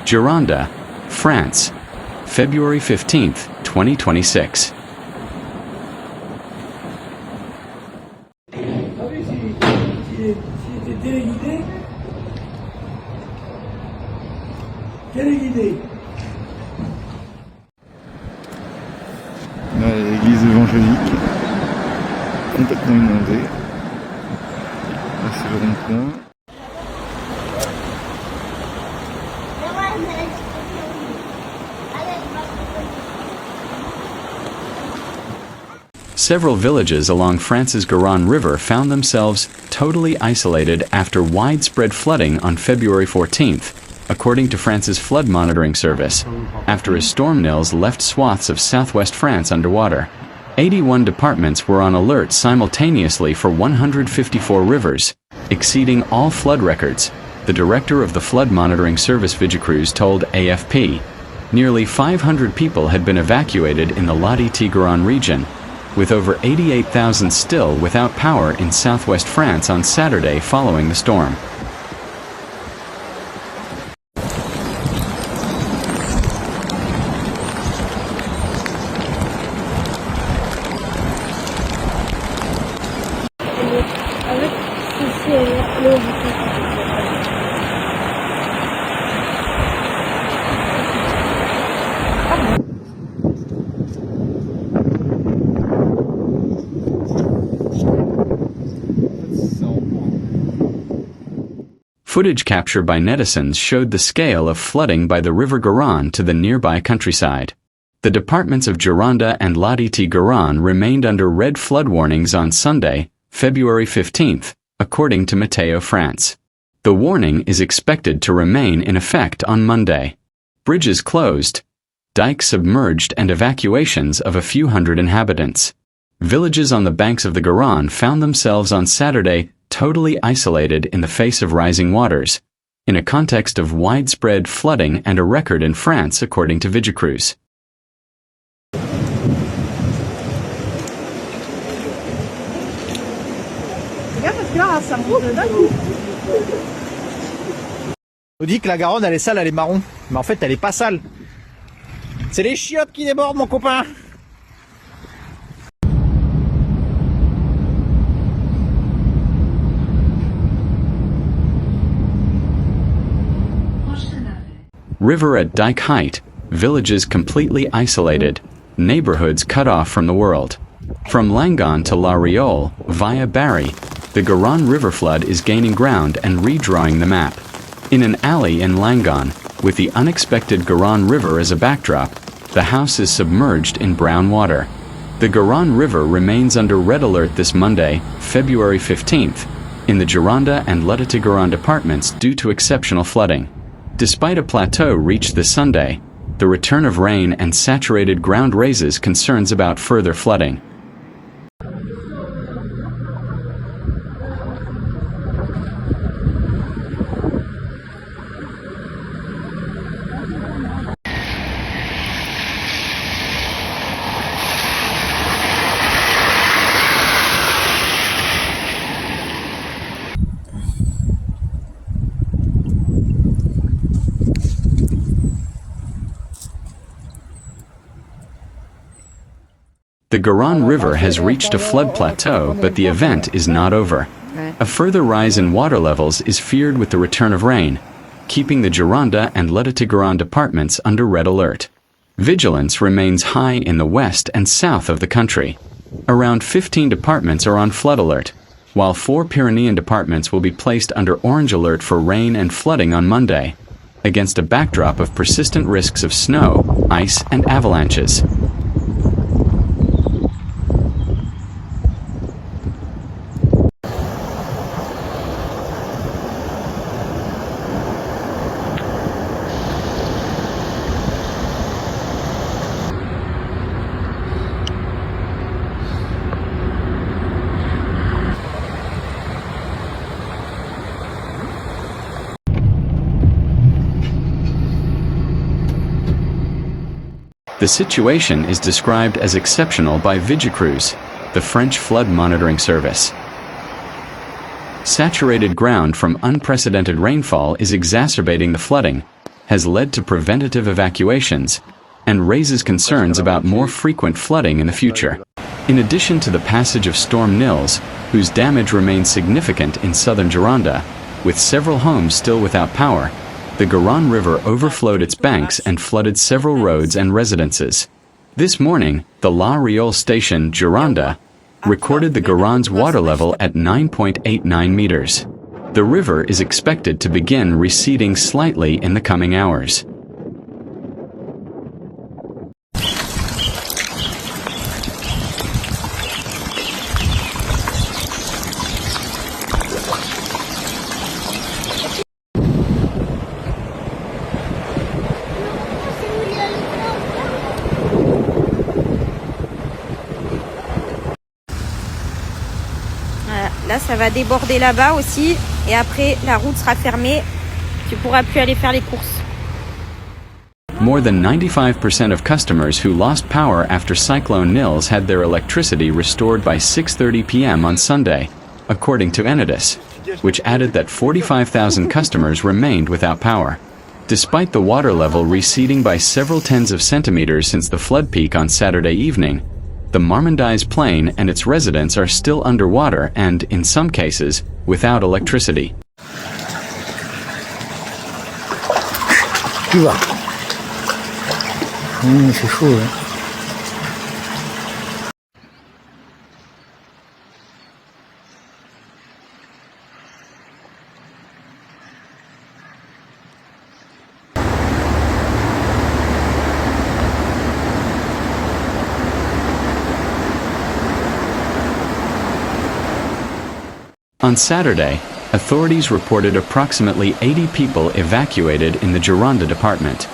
Gironde, France, February 15, 2026. L'église évangélique, complètement inondée. Là c'est le rond-point. Several villages along France's Guran River found themselves totally isolated after widespread flooding on February 14th, according to France's flood monitoring service, after a Storm Nils left swaths of southwest France underwater. 81 departments were on alert simultaneously for 154 rivers, exceeding all flood records, the director of the flood monitoring service Vigicrues told AFP. Nearly 500 people had been evacuated in the Guran region, with over 88,000 still without power in southwest France on Saturday following the storm. Footage captured by netizens showed the scale of flooding by the River Guran to the nearby countryside. The departments of Gironde and Guran remained under red flood warnings on Sunday, February 15th, according to Meteo France. The warning is expected to remain in effect on Monday. Bridges closed, dikes submerged, and evacuations of a few hundred inhabitants. Villages on the banks of the Guran found themselves on Saturday totally isolated in the face of rising waters, in a context of widespread flooding and a record in France according to Vigicrues. On dit que la Garonne elle est sale, elle est marron, mais en fait elle est pas sale. C'est les chiottes qui débordent, mon copain. River at dike height, villages completely isolated, neighborhoods cut off from the world. From Langon to La Riole, via Barry, the Guran River flood is gaining ground and redrawing the map. In an alley in Langon, with the unexpected Guran River as a backdrop, the house is submerged in brown water. The Guran River remains under red alert this Monday, February 15th, in the Gironde and Guran departments due to exceptional flooding. Despite a plateau reached this Sunday, the return of rain and saturated ground raises concerns about further flooding. The Guran River has reached a flood plateau, but the event is not over. A further rise in water levels is feared with the return of rain, keeping the Gironde and Guran departments under red alert. Vigilance remains high in the west and south of the country. Around 15 departments are on flood alert, while 4 Pyrenean departments will be placed under orange alert for rain and flooding on Monday, against a backdrop of persistent risks of snow, ice, and avalanches. The situation is described as exceptional by Vigicrues, the French flood monitoring service. Saturated ground from unprecedented rainfall is exacerbating the flooding, has led to preventative evacuations and raises concerns about more frequent flooding in the future. In addition to the passage of Storm Nils, whose damage remains significant in southern Gironde, with several homes still without power, the Guran River overflowed its banks and flooded several roads and residences. This morning, the La Riole station, Gironde, recorded the Guran's water level at 9.89 meters. The river is expected to begin receding slightly in the coming hours. Là, ça va déborder là-bas aussi. Et après, la route sera fermée. Tu pourras plus aller faire les courses. More than 95% of customers who lost power after Cyclone Nils had their electricity restored by 6:30 p.m. on Sunday, according to Enedis, which added that 45,000 customers remained without power. Despite the water level receding by several tens of centimeters since the flood peak on Saturday evening, the Marmandise Plain and its residents are still underwater and, in some cases, without electricity. Tu vas. C'est chaud, hein. On Saturday, authorities reported approximately 80 people evacuated in the Gironde department.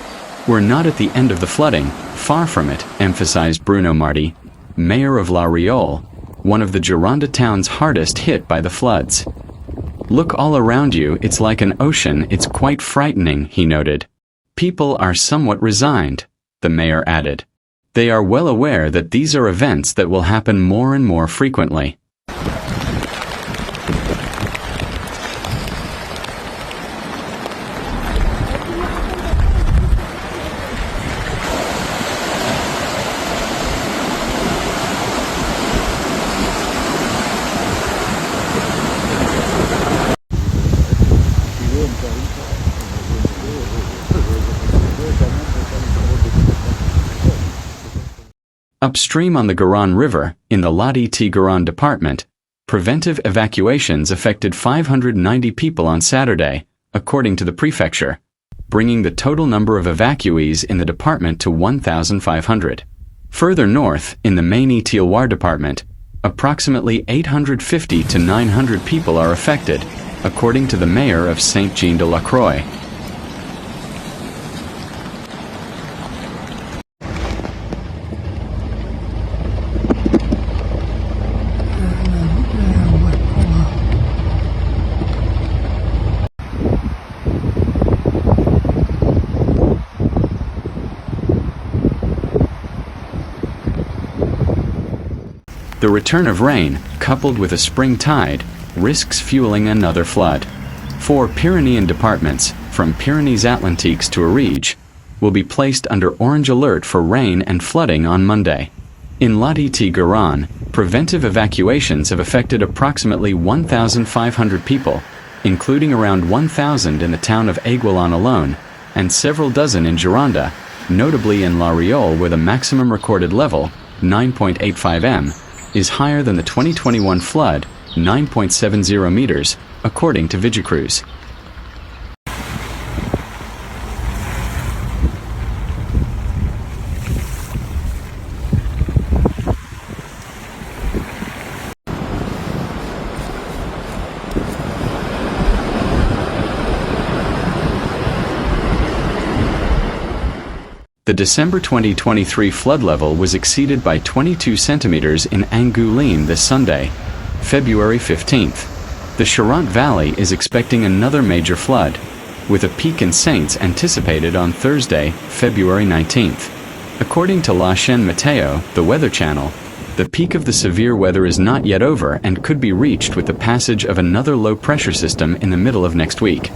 We're not at the end of the flooding, far from it, emphasized Bruno Marti, mayor of La Riole, one of the Gironde towns hardest hit by the floods. Look all around you, it's like an ocean, it's quite frightening, he noted. People are somewhat resigned, the mayor added. They are well aware that these are events that will happen more and more frequently. Upstream on the Guran River, in the Gironde department, preventive evacuations affected 590 people on Saturday, according to the prefecture, bringing the total number of evacuees in the department to 1,500. Further north, in the Maine-et-Loire department, approximately 850 to 900 people are affected, according to the mayor of Saint-Jean-de-la-Croix. The return of rain, coupled with a spring tide, risks fueling another flood. 4 Pyrenean departments, from Pyrenees-Atlantiques to Ariège, will be placed under orange alert for rain and flooding on Monday. In Garonne, preventive evacuations have affected approximately 1,500 people, including around 1,000 in the town of Aiguillon alone, and several dozen in Gironde, notably in La Riole, where the maximum recorded level, 9.85 m, is higher than the 2021 flood, 9.70 meters, according to Vigicrues. The December 2023 flood level was exceeded by 22 centimeters in Angoulême this Sunday, February 15th. The Charente Valley is expecting another major flood, with a peak in Saints anticipated on Thursday, February 19th. According to La Chaîne Météo, the Weather Channel, the peak of the severe weather is not yet over and could be reached with the passage of another low-pressure system in the middle of next week.